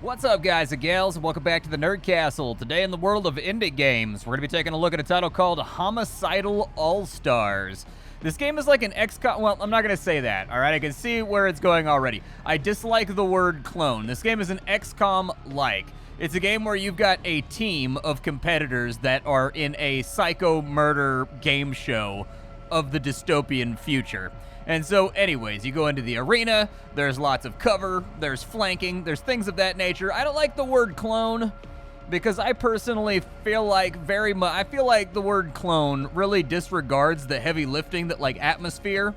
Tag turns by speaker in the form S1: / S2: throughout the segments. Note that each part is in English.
S1: What's up, guys and gals, and welcome back to the Nerd Castle. Today in the world of indie games, we're going to be taking a look at a title called Homicidal All Stars. This game is like an XCOM, well, I'm not going to say that, alright? I can see where it's going already. I dislike the word clone. This game is an XCOM-like. It's a game where you've got a team of competitors that are in a psycho murder game show of the dystopian future. And so anyways, you go into the arena, there's lots of cover, there's flanking, there's things of that nature. I don't like the word clone because I personally feel like the word clone really disregards the heavy lifting that like atmosphere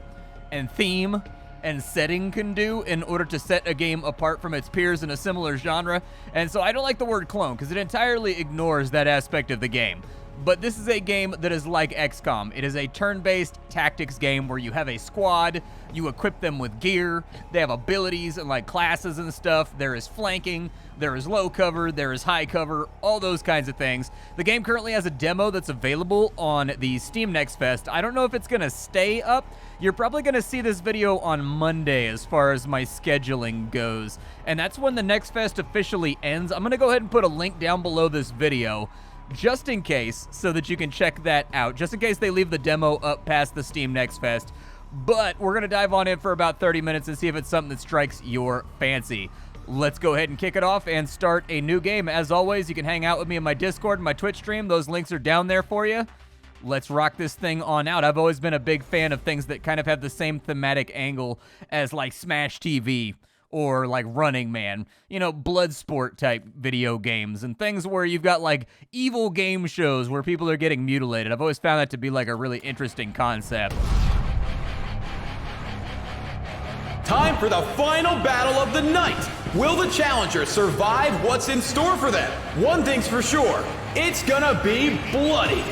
S1: and theme and setting can do in order to set a game apart from its peers in a similar genre. And so I don't like the word clone because it entirely ignores that aspect of the game. But this is a game that is like XCOM. It is a turn-based tactics game where you have a squad, you equip them with gear, they have abilities and like classes and stuff. There is flanking, there is low cover, there is high cover, all those kinds of things. The game currently has a demo that's available on the Steam Next Fest. I don't know if it's gonna stay up. You're probably gonna see this video on Monday as far as my scheduling goes. And that's when the Next Fest officially ends. I'm gonna go ahead and put a link down below this video just in case, so that you can check that out, just in case they leave the demo up past the Steam Next Fest. But we're gonna dive on in for about 30 minutes and see if it's something that strikes your fancy. Let's go ahead and kick it off and start a new game. As always, you can hang out with me in my Discord and my Twitch stream. Those links are down there for you. Let's rock this thing on out. I've always been a big fan of things that kind of have the same thematic angle as like Smash TV or like Running Man, you know, blood sport type video games and things where you've got like evil game shows where people are getting mutilated. I've always found that to be like a really interesting concept.
S2: Time for the final battle of the night. Will the challenger survive what's in store for them? One thing's for sure, it's gonna be bloody.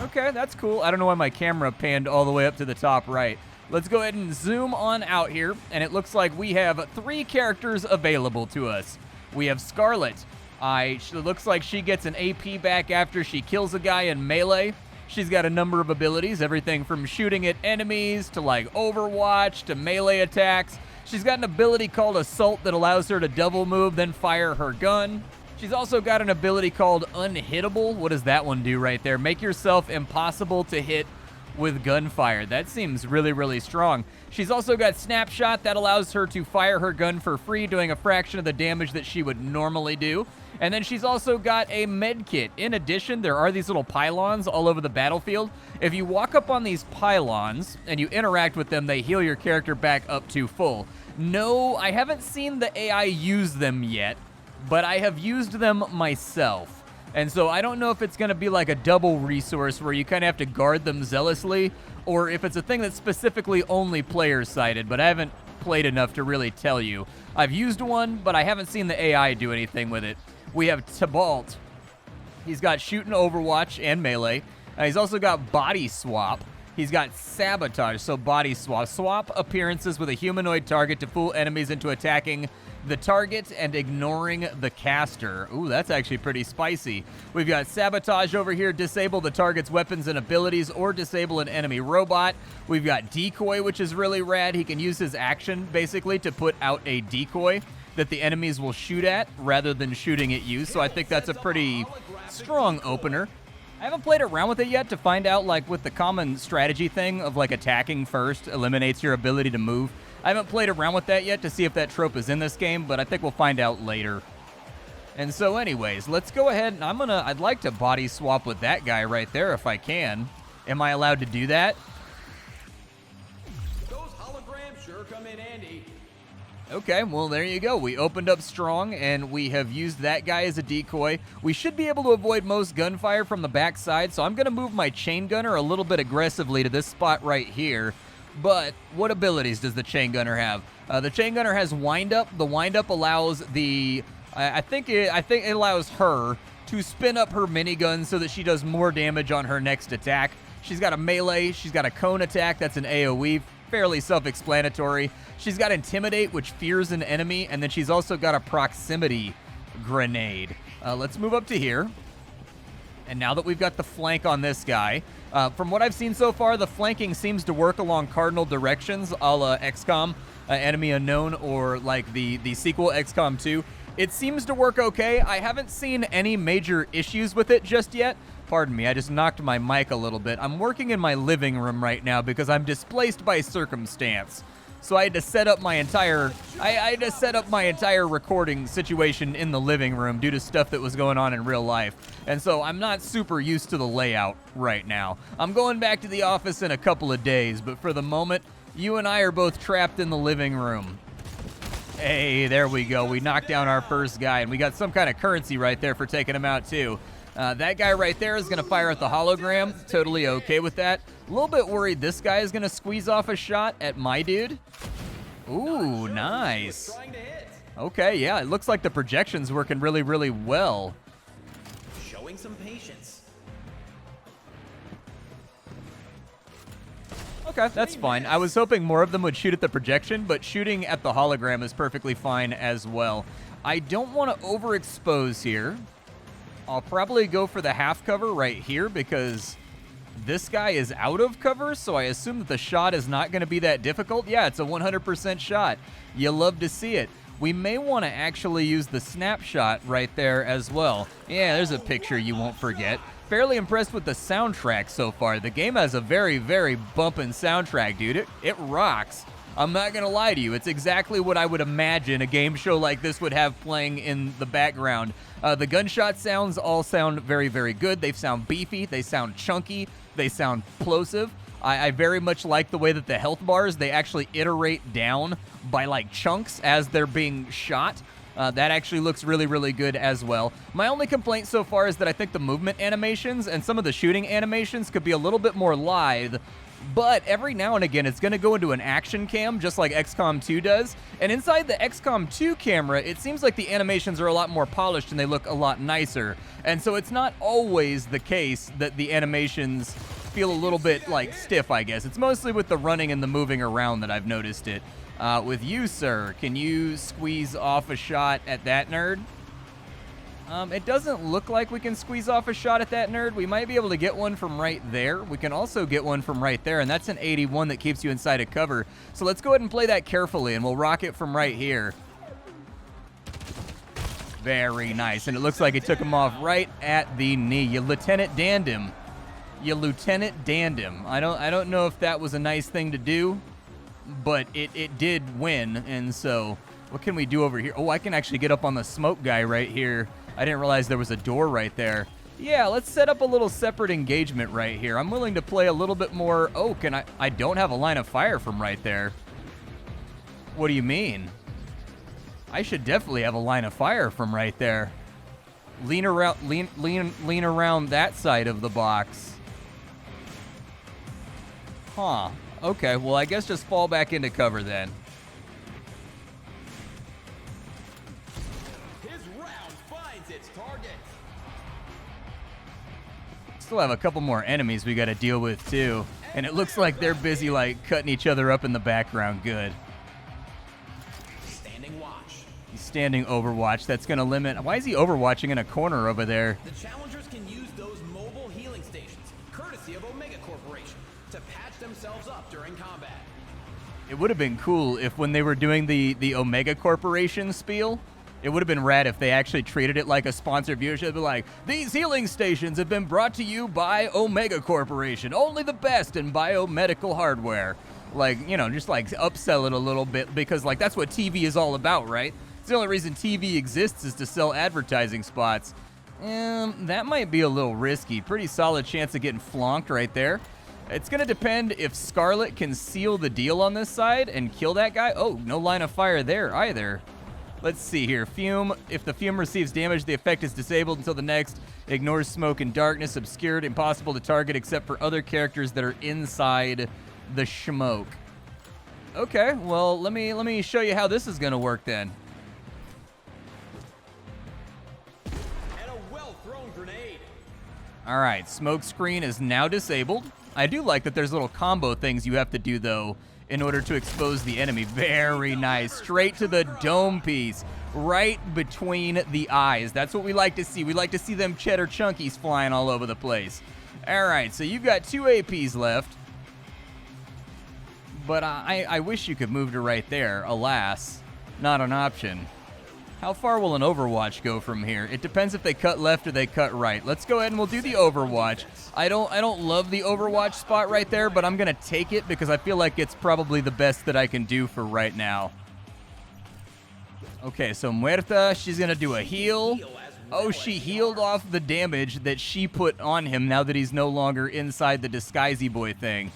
S1: Okay, that's cool. I don't know why my camera panned all the way up to the top right. Let's go ahead and zoom on out here, and it looks like we have 3 characters available to us. We have Scarlet. She looks like she gets an AP back after she kills a guy in melee. She's got a number of abilities, everything from shooting at enemies to like Overwatch to melee attacks. She's got an ability called Assault that allows her to double move, then fire her gun. She's also got an ability called Unhittable. What does that one do right there? Make yourself impossible to hit with gunfire. That seems really, really strong. She's also got Snapshot that allows her to fire her gun for free, doing a fraction of the damage that she would normally do. And then she's also got a med kit. In addition, there are these little pylons all over the battlefield. If you walk up on these pylons and you interact with them, they heal your character back up to full. No, I haven't seen the AI use them yet, but I have used them myself. And so I don't know if it's going to be like a double resource where you kind of have to guard them zealously, or if it's a thing that's specifically only player-sided, but I haven't played enough to really tell you. I've used one, but I haven't seen the AI do anything with it. We have Tybalt. He's got shooting Overwatch and melee. He's also got body swap. He's got sabotage, so body swap. Swap appearances with a humanoid target to fool enemies into attacking the target and ignoring the caster. Ooh, that's actually pretty spicy. We've got sabotage over here. Disable the target's weapons and abilities or disable an enemy robot. We've got decoy, which is really rad. He can use his action basically to put out a decoy that the enemies will shoot at rather than shooting at you. So I think that's a pretty strong opener. I haven't played around with it yet to find out, like, with the common strategy thing of, like, attacking first eliminates your ability to move. I haven't played around with that yet to see if that trope is in this game, but I think we'll find out later. And so anyways, let's go ahead and I'd like to body swap with that guy right there if I can. Am I allowed to do that?
S2: Those holograms sure come in handy.
S1: Okay, well, there you go. We opened up strong, and we have used that guy as a decoy. We should be able to avoid most gunfire from the backside, so I'm going to move my chain gunner a little bit aggressively to this spot right here. But what abilities does the chain gunner have? The chain gunner has wind up. The wind up allows I think it allows her to spin up her minigun so that she does more damage on her next attack. She's got a melee. She's got a cone attack. That's an AoE. Fairly self-explanatory. She's got Intimidate, which fears an enemy, and then she's also got a Proximity Grenade. Let's move up to here. And now that we've got the flank on this guy, from what I've seen so far, the flanking seems to work along cardinal directions a la XCOM. Enemy Unknown or like the sequel XCOM 2. It seems to work okay. I haven't seen any major issues with it just yet. Pardon me, I just knocked my mic a little bit. I'm working in my living room right now because I'm displaced by circumstance. So I had to set up my entire recording situation in the living room due to stuff that was going on in real life. And so I'm not super used to the layout right now. I'm going back to the office in a couple of days, but for the moment, you and I are both trapped in the living room. Hey, there we go. We knocked down our first guy, and we got some kind of currency right there for taking him out, too. That guy right there is going to fire at the hologram. Totally okay with that. A little bit worried this guy is going to squeeze off a shot at my dude. Ooh, nice. Okay, yeah, it looks like the projection's working really, really well.
S2: Showing some patience.
S1: Okay, that's fine. I was hoping more of them would shoot at the projection, but shooting at the hologram is perfectly fine as well. I don't want to overexpose here. I'll probably go for the half cover right here because this guy is out of cover, so I assume that the shot is not going to be that difficult. Yeah, it's a 100% shot. You love to see it. We may want to actually use the snapshot right there as well. Yeah, there's a picture you won't forget. Fairly impressed with the soundtrack so far. The game has a very, very bumpin' soundtrack, dude. It rocks. I'm not going to lie to you. It's exactly what I would imagine a game show like this would have playing in the background. The gunshot sounds all sound very, very good. They sound beefy. They sound chunky. They sound plosive. I very much like the way that the health bars, they actually iterate down by like chunks as they're being shot. That actually looks really, really good as well. My only complaint so far is that I think the movement animations and some of the shooting animations could be a little bit more lithe, but every now and again it's going to go into an action cam just like XCOM 2 does. And inside the XCOM 2 camera, it seems like the animations are a lot more polished and they look a lot nicer. And so it's not always the case that the animations feel a little bit like stiff, I guess. It's mostly with the running and the moving around that I've noticed it. With you, sir, can you squeeze off a shot at that nerd? It doesn't look like we can squeeze off a shot at that nerd. We might be able to get one from right there. We can also get one from right there, and that's an 81 that keeps you inside a cover. So let's go ahead and play that carefully, and we'll rock it from right here. Very nice, and it looks like it took him off right at the knee. You Lieutenant Danned him. You Lieutenant Danned him. I don't know if that was a nice thing to do, but it did win, and so what can we do over here? Oh, I can actually get up on the smoke guy right here. I didn't realize there was a door right there. Yeah, let's set up a little separate engagement right here. I'm willing to play a little bit more. Oh, I don't have a line of fire from right there. What do you mean? I should definitely have a line of fire from right there. Lean around that side of the box. Huh. Okay, well, I guess just fall back into cover then.
S2: His round finds its target.
S1: Still have a couple more enemies we got to deal with too, and it looks like they're busy like cutting each other up in the background. Good.
S2: Standing watch.
S1: He's standing overwatch. That's going to limit. Why is he overwatching in a corner over there?
S2: The challengers can use those mobile healing stations, courtesy of Omega Corporation, to patch themselves up during combat.
S1: It would have been cool if when they were doing the Omega Corporation spiel, it would have been rad if they actually treated it like a sponsored viewership. They'd be like, these healing stations have been brought to you by Omega Corporation, only the best in biomedical hardware. Like, you know, just like upsell it a little bit because like that's what TV is all about, right? It's the only reason TV exists is to sell advertising spots. That might be a little risky. Pretty solid chance of getting flonked right there. It's going to depend if Scarlet can seal the deal on this side and kill that guy. Oh, no line of fire there either. Let's see here. Fume. If the fume receives damage, the effect is disabled until the next. Ignores smoke and darkness. Obscured. Impossible to target except for other characters that are inside the smoke. Okay, well, let me show you how this is going to work then.
S2: And a well-thrown grenade.
S1: All right, smoke screen is now disabled. I do like that there's little combo things you have to do, though, in order to expose the enemy. Very nice. Straight to the dome piece. Right between the eyes. That's what we like to see. We like to see them cheddar chunkies flying all over the place. All right, so you've got 2 APs left. But I wish you could move to right there. Alas, not an option. How far will an Overwatch go from here? It depends if they cut left or they cut right. Let's go ahead and we'll do the Overwatch. I don't love the Overwatch spot right there, but I'm gonna take it because I feel like it's probably the best that I can do for right now. Okay, so Muerta, she's gonna do a heal. Oh, she healed off the damage that she put on him now that he's no longer inside the disguisey boy thing.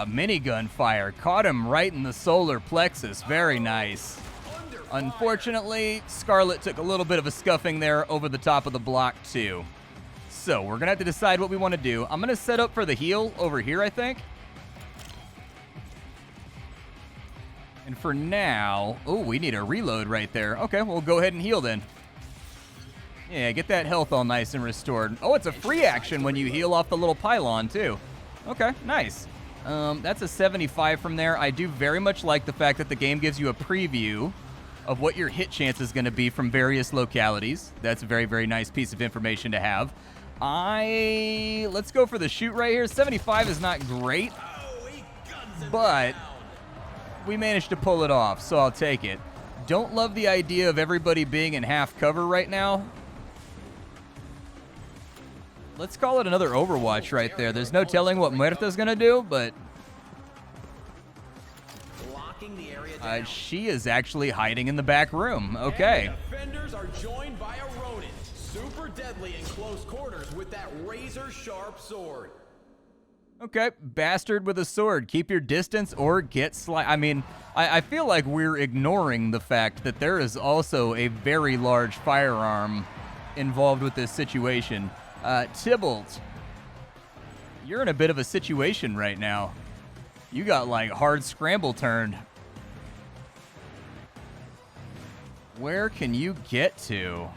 S1: Minigun fire. Caught him right in the solar plexus. Very nice. Unfortunately, Scarlet took a little bit of a scuffing there over the top of the block, too. So, we're going to have to decide what we want to do. I'm going to set up for the heal over here, I think. And for now... Oh, we need a reload right there. Okay, we'll go ahead and heal then. Yeah, get that health all nice and restored. Oh, it's a free action when you heal off the little pylon, too. Okay, nice. That's a 75 from there. I do very much like the fact that the game gives you a preview of what your hit chance is going to be from various localities. That's a very, very nice piece of information to have. Let's go for the shoot right here. 75 is not great, but we managed to pull it off, so I'll take it. Don't love the idea of everybody being in half cover right now. Let's call it another Overwatch right there. There's no telling what Muerta's gonna do, but she is actually hiding in the back room. Okay.
S2: Defenders are joined by a Ronin, super deadly in close quarters with that razor-sharp sword.
S1: Okay, bastard with a sword. Keep your distance or get I mean, I feel like we're ignoring the fact that there is also a very large firearm involved with this situation. Tybalt, you're in a bit of a situation right now. You got, like, hard scramble turned. Where can you get to?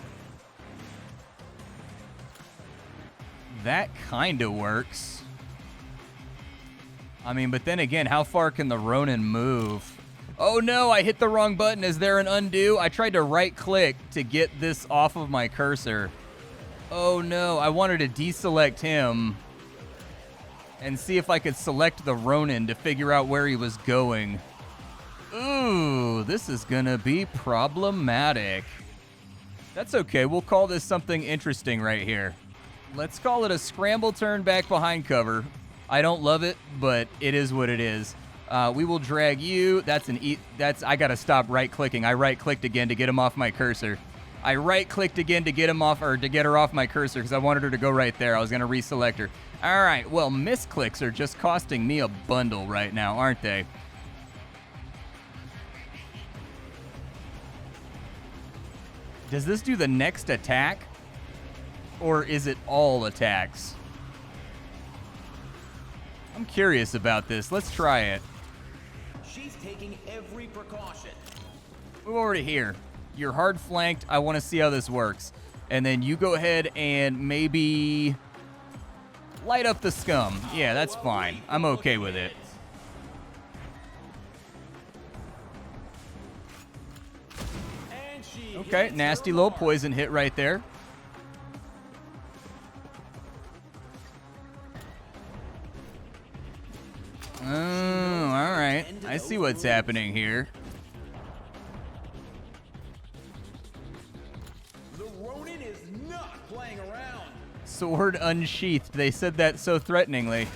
S1: That kind of works. I mean, but then again, how far can the Ronin move? Oh no, I hit the wrong button. Is there an undo? I tried to right-click to get this off of my cursor. Oh no, I wanted to deselect him and see if I could select the Ronin to figure out where he was going. Ooh, this is gonna be problematic. That's okay, we'll call this something interesting right here. Let's call it a scramble turn back behind cover. I don't love it, but it is what it is. We will drag you. That's I gotta stop right-clicking. I right-clicked again to get him off my cursor. I right-clicked again to get him off, or to get her off my cursor because I wanted her to go right there. I was gonna reselect her. All right, well, misclicks are just costing me a bundle right now, aren't they? Does this do the next attack? Or is it all attacks? I'm curious about this. Let's try it.
S2: She's taking every precaution.
S1: Move over to here. You're hard flanked. I want to see how this works. And then you go ahead and maybe light up the scum. Yeah, that's fine. I'm okay with it. Okay, nasty little poison hit right there. Oh, all right. I see what's happening here.
S2: The Ronin is not playing around.
S1: Sword unsheathed. They said that so threateningly.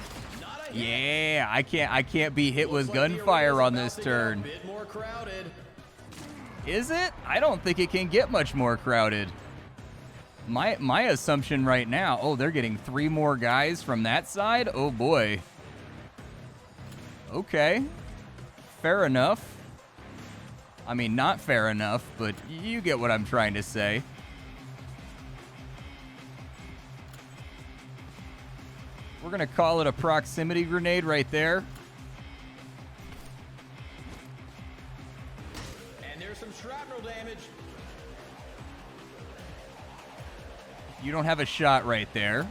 S1: Yeah, I can't be hit with gunfire on this turn. Is it? I don't think it can get much more crowded. My assumption right now, oh, they're getting 3 more guys from that side? Oh boy. Okay. Fair enough. I mean, not fair enough, but you get what I'm trying to say. We're gonna call it a proximity grenade right there.
S2: And there's some shrapnel damage.
S1: You don't have a shot right there.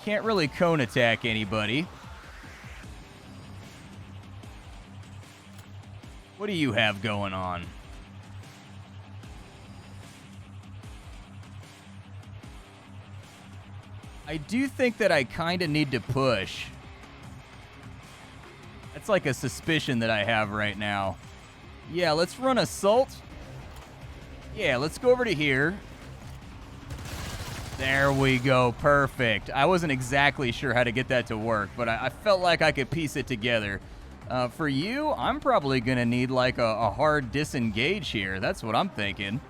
S1: Can't really cone attack anybody. What do you have going on? I do think that I kind of need to push. That's like a suspicion that I have right now. Yeah, let's run assault. Yeah, let's go over to here. There we go. Perfect. I wasn't exactly sure how to get that to work, but I felt like I could piece it together. For you, I'm probably going to need like a hard disengage here. That's what I'm thinking.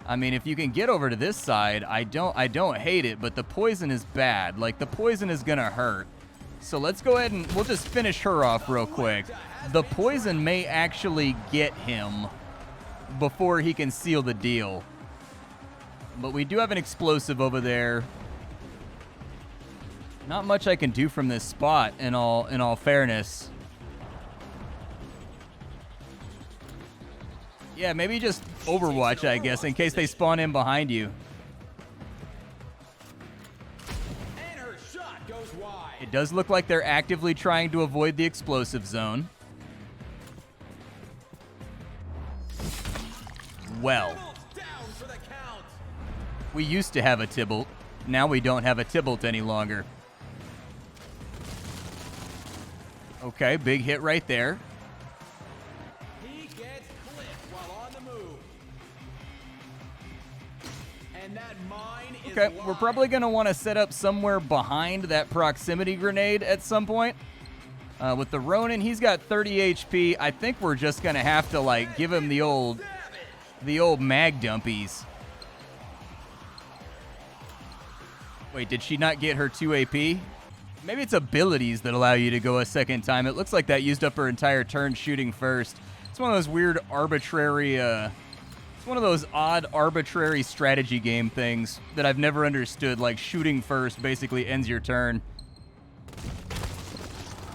S1: I mean, if you can get over to this side, I don't hate it, but the poison is bad. Like, the poison is going to hurt. So let's go ahead and we'll just finish her off real quick. The poison may actually get him before he can seal the deal. But we do have an explosive over there. Not much I can do from this spot in all fairness. Yeah, maybe just Overwatch, I guess, in case they spawn in behind you.
S2: And her shot goes wide.
S1: It does look like they're actively trying to avoid the explosive zone. Well,
S2: Down for the count.
S1: we used to have a Tybalt. Now we don't have a Tybalt any longer. Okay, big hit right there.
S2: He gets clipped while on the move. And that mine is
S1: Okay, we're
S2: live.
S1: probably going to want to set up somewhere behind that proximity grenade at some point. With the Ronin, he's got 30 HP. I think we're just going to have to, like, give him the old mag dumpies. Wait, did she not get her 2 AP? Maybe it's abilities that allow you to go a second time. It looks like that used up her entire turn shooting first. It's one of those weird arbitrary, it's one of those odd arbitrary strategy game things that I've never understood. Like, shooting first basically ends your turn.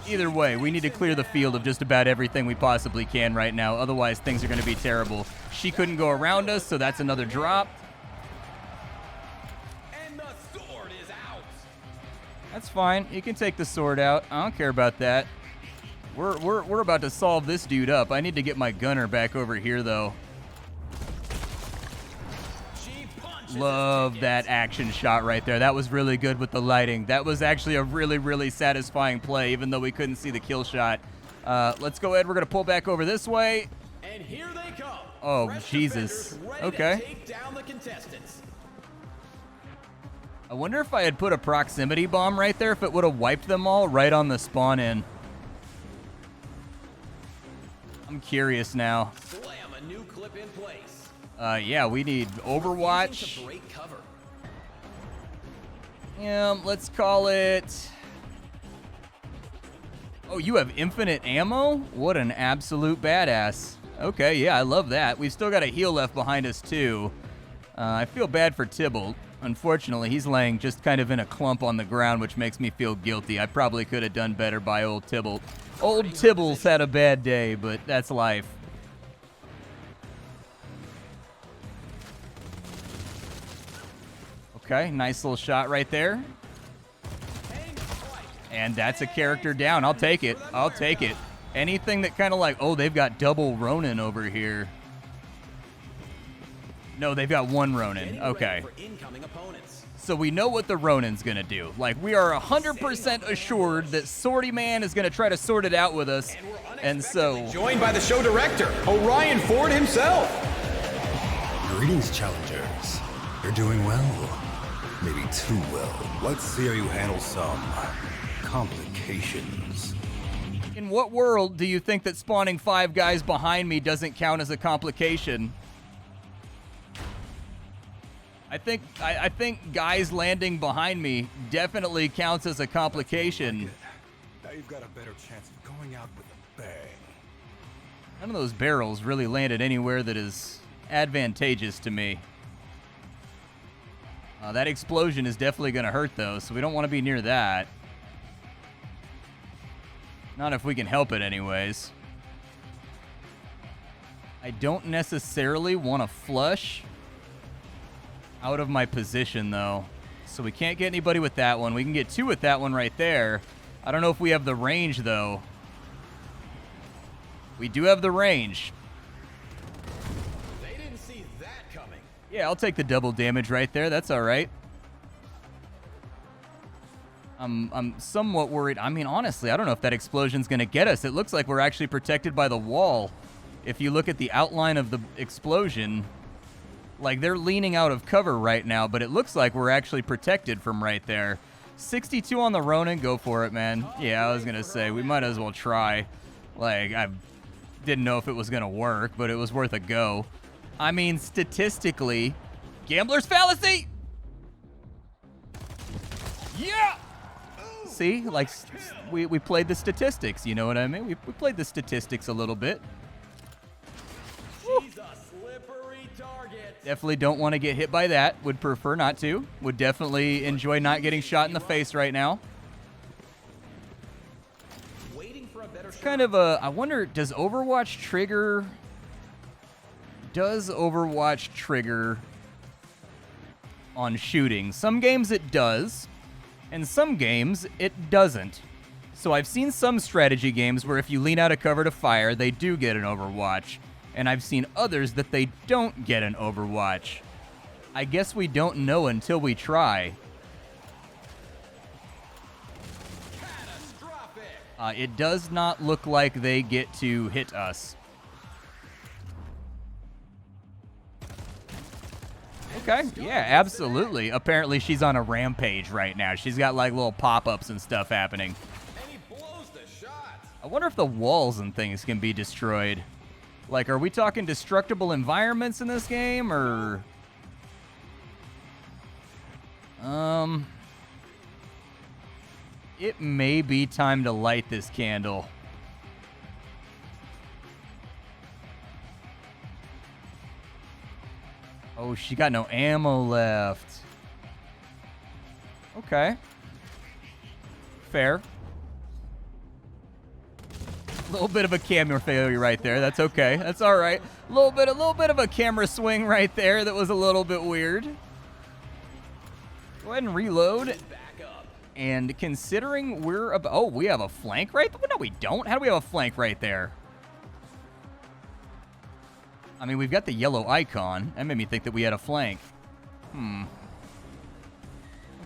S1: Either way, we need to clear the field of just about everything we possibly can right now. Otherwise, things are going to be terrible. She couldn't go around us, so that's another drop.
S2: And the sword is out.
S1: That's fine. You can take the sword out. I don't care about that. We're about to solve this dude up. I need to get my gunner back over here, though.
S2: She punches
S1: Love
S2: his
S1: that
S2: ticket.
S1: action shot right there. That was really good with the lighting. That was actually a really, really satisfying play, even though we couldn't see the kill shot. Let's go ahead. We're going to pull back over this way.
S2: And here they come.
S1: Oh,
S2: Fresh
S1: Jesus.
S2: defenders ready
S1: Okay.
S2: to take down the contestants.
S1: I wonder if I had put a proximity bomb right there, if it would have wiped them all right on the spawn in. I'm curious now.
S2: Slam a new clip in place.
S1: Yeah, we need Overwatch.
S2: Refusing to break cover.
S1: Let's call it... Oh, you have infinite ammo? What an absolute badass. Okay, yeah, I love that. We've still got a heal left behind us, too. I feel bad for Tybalt. Unfortunately, he's laying just kind of in a clump on the ground, which makes me feel guilty. I probably could have done better by old Tybalt. Old Tybalt's had a bad day, but that's life. Okay, nice little shot right there. And that's a character down. I'll take it. I'll take it. Anything that kind of like, oh, they've got double Ronin over here. No, they've got one Ronin.
S2: Getting
S1: Okay.
S2: ready for incoming opponents.
S1: So we know what the Ronin's going to do. Like, we are 100% assured that Swordy Man is going to try to sort it out with us. And so,
S2: Joined by the show director, Orion Ford himself.
S3: Greetings, challengers. You're doing well. Maybe too well. Let's see how you handle some complications.
S1: in what world do you think that spawning 5 guys behind me doesn't count as a complication? I think guys landing behind me definitely counts as a complication.
S3: Now you've got a better chance of going out with a bang.
S1: None of those barrels really landed anywhere that is advantageous to me. That explosion is definitely going to hurt, though, so we don't want to be near that. Not if we can help it, anyways. I don't necessarily want to flush out of my position, though. So we can't get anybody with that one. We can get 2 with that one right there. I don't know if we have the range, though. We do have the range.
S2: They didn't see that coming.
S1: Yeah, I'll take the double damage right there. That's all right. I'm somewhat worried. I mean, honestly, I don't know if that explosion's going to get us. It looks like we're actually protected by the wall. If you look at the outline of the explosion, like they're leaning out of cover right now, but it looks like we're actually protected from right there. 62 on the Ronin, go for it, man. Yeah, I was going to say, we might as well try. Like, I didn't know if it was going to work, but it was worth a go. I mean, statistically, gambler's fallacy! Yeah! See, like, we played the statistics, you know what I mean? We played the statistics a little bit.
S2: She's a slippery target.
S1: Definitely don't want to get hit by that. Would prefer not to. Would definitely enjoy not getting shot in the face right now.
S2: Waiting for a better
S1: It's kind of a, I wonder, does Overwatch trigger on shooting? Some games it does. And some games, it doesn't. So I've seen some strategy games where if you lean out of cover to fire, they do get an Overwatch. And I've seen others that they don't get an Overwatch. I guess we don't know until we try. It does not look like they get to hit us. Okay, yeah, absolutely. Apparently she's on a rampage right now. She's got like little pop-ups and stuff happening.
S2: And he blows the shot.
S1: I wonder if the walls and things can be destroyed. Like, are we talking destructible environments in this game, or... It may be time to light this candle. Oh, she got no ammo left. Okay. Fair. A little bit of a camera failure right there. That's okay. That's all right. A little bit of a camera swing right there. That was a little bit weird. Go ahead and reload. And considering we're about, oh, we have a flank right there. No, we don't. How do we have a flank right there? I mean, we've got the yellow icon. That made me think that we had a flank.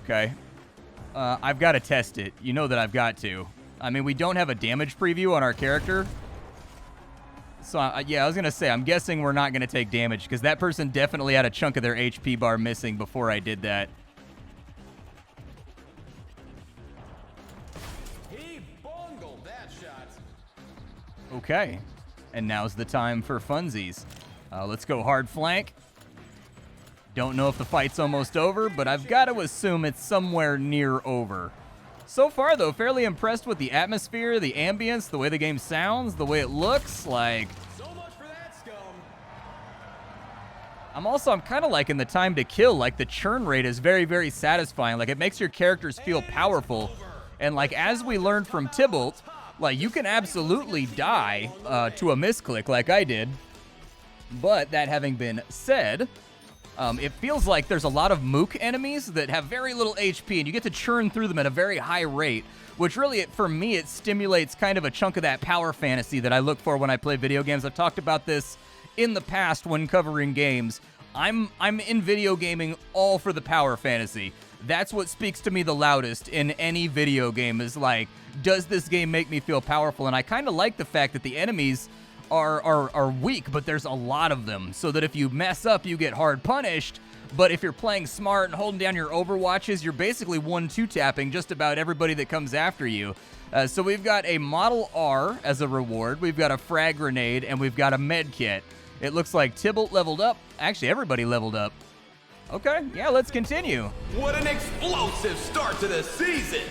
S1: Okay. I've got to test it. You know that I've got to. I mean, we don't have a damage preview on our character. So, yeah, I was going to say, I'm guessing we're not going to take damage because that person definitely had a chunk of their HP bar missing before I did that.
S2: He bungled that shot.
S1: Okay. And now's the time for funsies. Let's go hard flank. Don't know if the fight's almost over, but I've got to assume it's somewhere near over. So far, though, fairly impressed with the atmosphere, the ambience, the way the game sounds, the way it looks. Like,
S2: So much for that scum.
S1: I'm kind of liking the time to kill. Like, the churn rate is very, very satisfying. Like, it makes your characters feel powerful. And, like, as we learned from Tybalt, like, you can absolutely die to a misclick like I did. But that having been said, it feels like there's a lot of mook enemies that have very little HP, and you get to churn through them at a very high rate, which really, for me, it stimulates kind of a chunk of that power fantasy that I look for when I play video games. I've talked about this in the past when covering games. I'm in video gaming all for the power fantasy. That's what speaks to me the loudest in any video game is like, does this game make me feel powerful? And I kind of like the fact that the enemies are weak, but there's a lot of them, so that if you mess up, you get hard punished. But if you're playing smart and holding down your overwatches, you're basically 1-2 tapping just about everybody that comes after you. So we've got a Model R as a reward, we've got a frag grenade, and we've got a med kit. It looks like Tybalt leveled up. Actually, everybody leveled up. Okay, yeah, let's continue.
S2: What an explosive start to the season!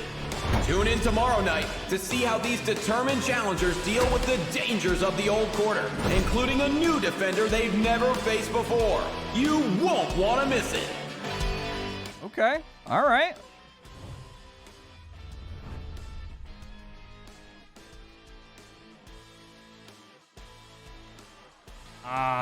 S2: Tune in tomorrow night to see how these determined challengers deal with the dangers of the old quarter, including a new defender they've never faced before. You won't want to miss it.
S1: Okay, all right.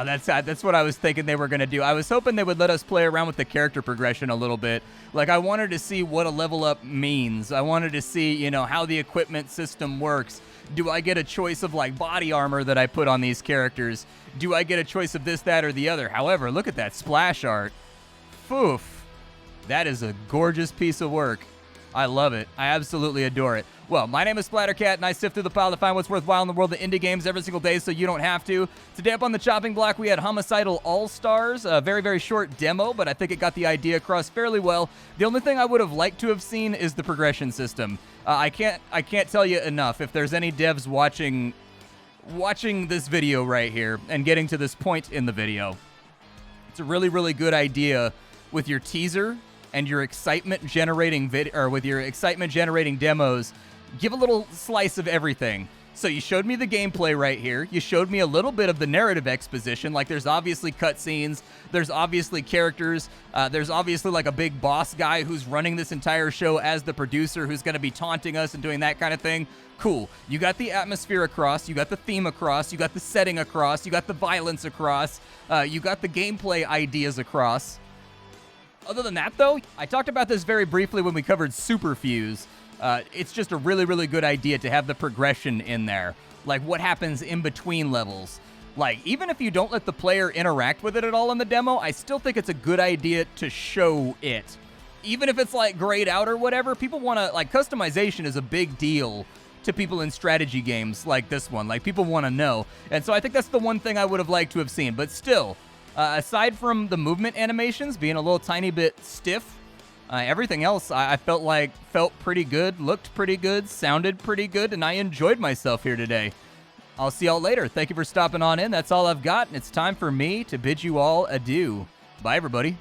S1: That's what I was thinking they were going to do. I was hoping they would let us play around with the character progression a little bit. Like, I wanted to see what a level up means. I wanted to see, you know, how the equipment system works. Do I get a choice of, like, body armor that I put on these characters? Do I get a choice of this, that, or the other? However, look at that splash art. Foof. That is a gorgeous piece of work. I love it. I absolutely adore it. Well, my name is Splattercat, and I sift through the pile to find what's worthwhile in the world of indie games every single day so you don't have to. Today up on the chopping block, we had Homicidal All Stars, a very, very short demo, but I think it got the idea across fairly well. The only thing I would have liked to have seen is the progression system. I can't tell you enough. If there's any devs watching this video right here and getting to this point in the video, it's a really, really good idea with your teaser and your excitement generating demos. Give a little slice of everything. So you showed me the gameplay right here. You showed me a little bit of the narrative exposition. Like, there's obviously cutscenes. There's obviously characters. There's obviously like a big boss guy who's running this entire show as the producer, who's going to be taunting us and doing that kind of thing. Cool. You got the atmosphere across. You got the theme across. You got the setting across. You got the violence across. You got the gameplay ideas across. Other than that, though, I talked about this very briefly when we covered Superfuse. It's just a really, really good idea to have the progression in there. Like, what happens in between levels. Like, even if you don't let the player interact with it at all in the demo, I still think it's a good idea to show it. Even if it's, like, grayed out or whatever, people want to, like, customization is a big deal to people in strategy games like this one. Like, people want to know. And so I think that's the one thing I would have liked to have seen. But still, aside from the movement animations being a little tiny bit stiff, everything else I felt pretty good, looked pretty good, sounded pretty good, and I enjoyed myself here today. I'll see y'all later. Thank you for stopping on in. That's all I've got, and it's time for me to bid you all adieu. Bye, everybody.